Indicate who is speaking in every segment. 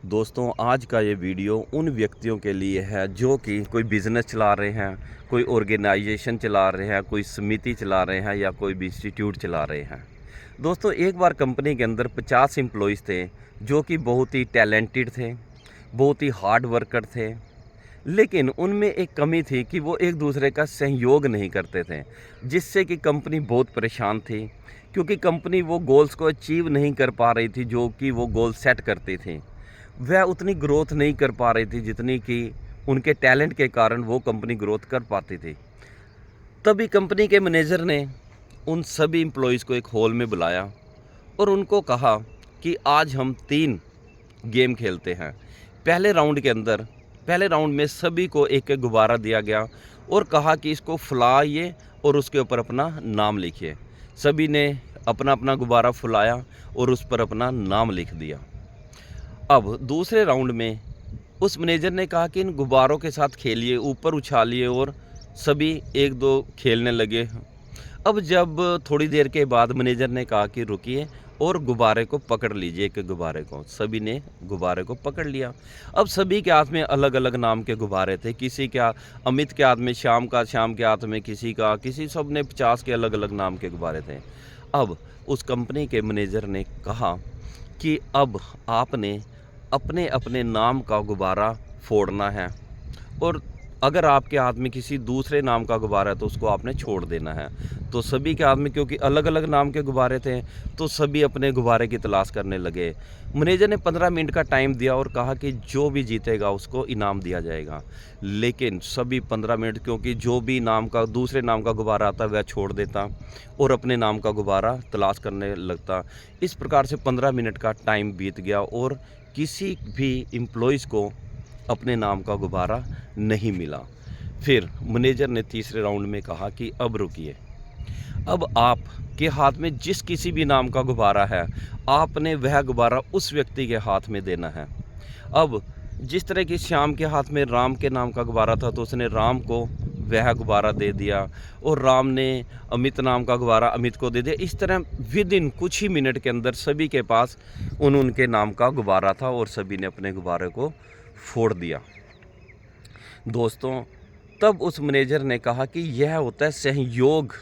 Speaker 1: दोस्तों, आज का ये वीडियो उन व्यक्तियों के लिए है जो कि कोई बिज़नेस चला रहे हैं, कोई ऑर्गेनाइजेशन चला रहे हैं, कोई समिति चला रहे हैं या कोई भी इंस्टीट्यूट चला रहे हैं। दोस्तों, एक बार कंपनी के अंदर 50 एम्प्लॉइज़ थे जो कि बहुत ही टैलेंटेड थे, बहुत ही हार्ड वर्कर थे। लेकिन उनमें एक कमी थी कि वो एक दूसरे का सहयोग नहीं करते थे, जिससे कि कंपनी बहुत परेशान थी, क्योंकि कंपनी वो गोल्स को अचीव नहीं कर पा रही थी जो कि वो गोल सेट करती थी। वह उतनी ग्रोथ नहीं कर पा रही थी जितनी कि उनके टैलेंट के कारण वो कंपनी ग्रोथ कर पाती थी। तभी कंपनी के मैनेजर ने उन सभी एम्प्लॉइज़ को एक हॉल में बुलाया और उनको कहा कि आज हम 3 गेम खेलते हैं। पहले राउंड में सभी को एक-एक गुब्बारा दिया गया और कहा कि इसको फुलाइए और उसके ऊपर अपना नाम लिखिए। सभी ने अपना-अपना गुब्बारा फुलाया और उस पर अपना नाम लिख दिया। अब दूसरे राउंड में उस मैनेजर ने कहा कि इन गुब्बारों के साथ खेलिए, ऊपर उछालिए और सभी 1-2 खेलने लगे। अब जब थोड़ी देर के बाद मैनेजर ने कहा कि रुकिए और गुब्बारे को पकड़ लीजिए, एक गुब्बारे को। सभी ने गुब्बारे को पकड़ लिया। अब सभी के हाथ में अलग-अलग नाम के गुब्बारे थे। किसी के अमित के हाथ में श्याम के हाथ में किसी सब ने 50 के अलग-अलग नाम के गुब्बारे थे। अब उस कंपनी के मैनेजर ने कहा कि अब आपने अपने-अपने नाम का गुब्बारा फोड़ना है और अगर आपके हाथ में किसी दूसरे नाम का गुब्बारा है तो उसको आपने छोड़ देना है। तो सभी के हाथ में क्योंकि अलग-अलग नाम के गुब्बारे थे, तो सभी अपने गुब्बारे की तलाश करने लगे। मैनेजर ने 15 मिनट का टाइम दिया और कहा कि जो भी जीतेगा उसको इनाम दिया जाएगा। लेकिन सभी 15 मिनट, क्योंकि जो भी दूसरे नाम का गुब्बारा आता वह छोड़ देता और अपने नाम का गुब्बारा तलाश करने लगता। इस प्रकार से 15 मिनट का टाइम बीत गया और किसी भी एम्प्लॉइज़ को अपने नाम का गुब्बारा नहीं मिला। फिर मैनेजर ने तीसरे राउंड में कहा कि अब रुकिए, अब आपके हाथ में जिस किसी भी नाम का गुब्बारा है, आपने वह गुब्बारा उस व्यक्ति के हाथ में देना है। अब जिस तरह कि श्याम के हाथ में राम के नाम का गुब्बारा था, तो उसने राम को वह गुब्बारा दे दिया और राम ने अमित नाम का गुब्बारा अमित को दे दिया। इस तरह विद इन कुछ ही मिनट के अंदर सभी के पास उनके नाम का गुब्बारा था और सभी ने अपने गुब्बारे को फोड़ दिया। दोस्तों, तब उस मैनेजर ने कहा कि यह होता है सहयोग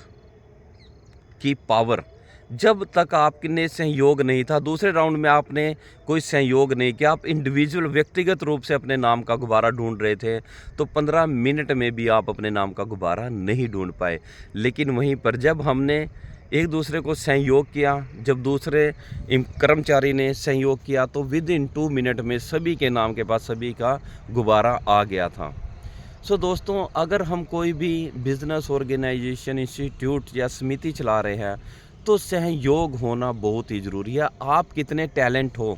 Speaker 1: की पावर। जब तक आपने सहयोग नहीं था, दूसरे राउंड में आपने कोई सहयोग नहीं किया, आप इंडिविजुअल व्यक्तिगत रूप से अपने नाम का गुब्बारा ढूंढ रहे थे, तो 15 मिनट में भी आप अपने नाम का गुब्बारा नहीं ढूंढ पाए। लेकिन वहीं पर जब हमने एक दूसरे को सहयोग किया, जब दूसरे कर्मचारी ने सहयोग किया, तो विद इन 2 मिनट में सभी के नाम के पास सभी का गुब्बारा आ गया था। सो दोस्तों, अगर हम कोई भी बिज़नेस ऑर्गेनाइजेशन, इंस्टीट्यूट या समिति चला रहे हैं, तो सहयोग होना बहुत ही ज़रूरी है। आप कितने टैलेंट हो,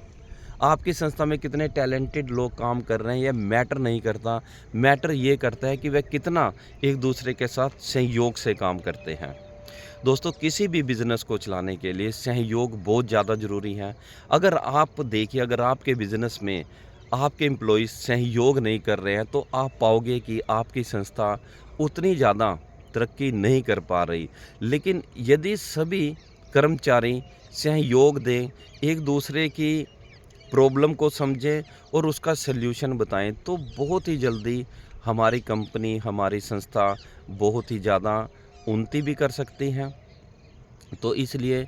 Speaker 1: आपकी संस्था में कितने टैलेंटेड लोग काम कर रहे हैं, यह मैटर नहीं करता। मैटर ये करता है कि वह कितना एक दूसरे के साथ सहयोग से काम करते हैं। दोस्तों, किसी भी बिज़नेस को चलाने के लिए सहयोग बहुत ज़्यादा ज़रूरी है। अगर आप देखिए, अगर आपके बिज़नेस में आपके एम्प्लॉइज़ सहयोग नहीं कर रहे हैं, तो आप पाओगे कि आपकी संस्था उतनी ज़्यादा तरक्की नहीं कर पा रही। लेकिन यदि सभी कर्मचारी सहयोग दें, एक दूसरे की प्रॉब्लम को समझें और उसका सल्यूशन बताएं, तो बहुत ही जल्दी हमारी कंपनी, हमारी संस्था बहुत ही ज़्यादा उन्नति भी कर सकती हैं। तो इसलिए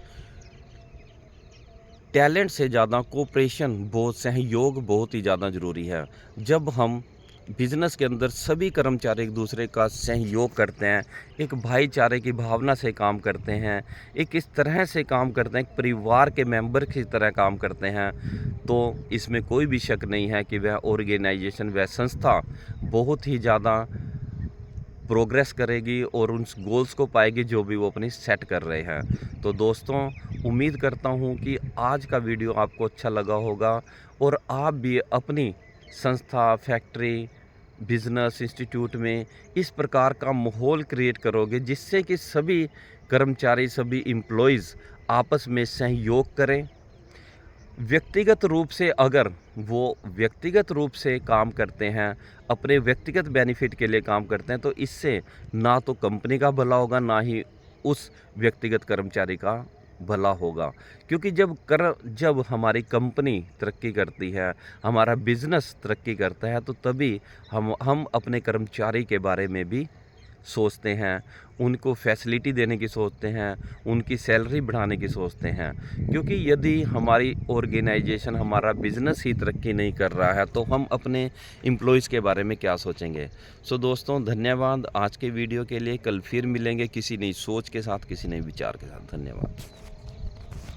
Speaker 1: टैलेंट से ज़्यादा कोऑपरेशन, सहयोग बहुत ही ज़्यादा ज़रूरी है। जब हम बिज़नेस के अंदर सभी कर्मचारी एक दूसरे का सहयोग करते हैं, एक भाईचारे की भावना से काम करते हैं, एक इस तरह से काम करते हैं, एक परिवार के मेंबर की तरह काम करते हैं, तो इसमें कोई भी शक नहीं है कि वह ऑर्गेनाइजेशन, वह संस्था बहुत ही ज़्यादा प्रोग्रेस करेगी और उन गोल्स को पाएगी जो भी वो अपनी सेट कर रहे हैं। तो दोस्तों, उम्मीद करता हूँ कि आज का वीडियो आपको अच्छा लगा होगा और आप भी अपनी संस्था, फैक्ट्री, बिज़नेस, इंस्टीट्यूट में इस प्रकार का माहौल क्रिएट करोगे जिससे कि सभी कर्मचारी, सभी एम्प्लॉइज़ आपस में सहयोग करें। व्यक्तिगत रूप से अगर वो व्यक्तिगत रूप से काम करते हैं, अपने व्यक्तिगत बेनिफिट के लिए काम करते हैं, तो इससे ना तो कंपनी का भला होगा, ना ही उस व्यक्तिगत कर्मचारी का भला होगा। क्योंकि जब हमारी कंपनी तरक्की करती है, हमारा बिज़नेस तरक्की करता है, तो तभी हम अपने कर्मचारी के बारे में भी सोचते हैं, उनको फैसिलिटी देने की सोचते हैं, उनकी सैलरी बढ़ाने की सोचते हैं। क्योंकि यदि हमारी ऑर्गेनाइजेशन, हमारा बिज़नेस ही तरक्की नहीं कर रहा है, तो हम अपने एम्प्लॉइज़ के बारे में क्या सोचेंगे। सो दोस्तों, धन्यवाद आज के वीडियो के लिए। कल फिर मिलेंगे किसी नई सोच के साथ, किसी नए विचार के साथ। धन्यवाद।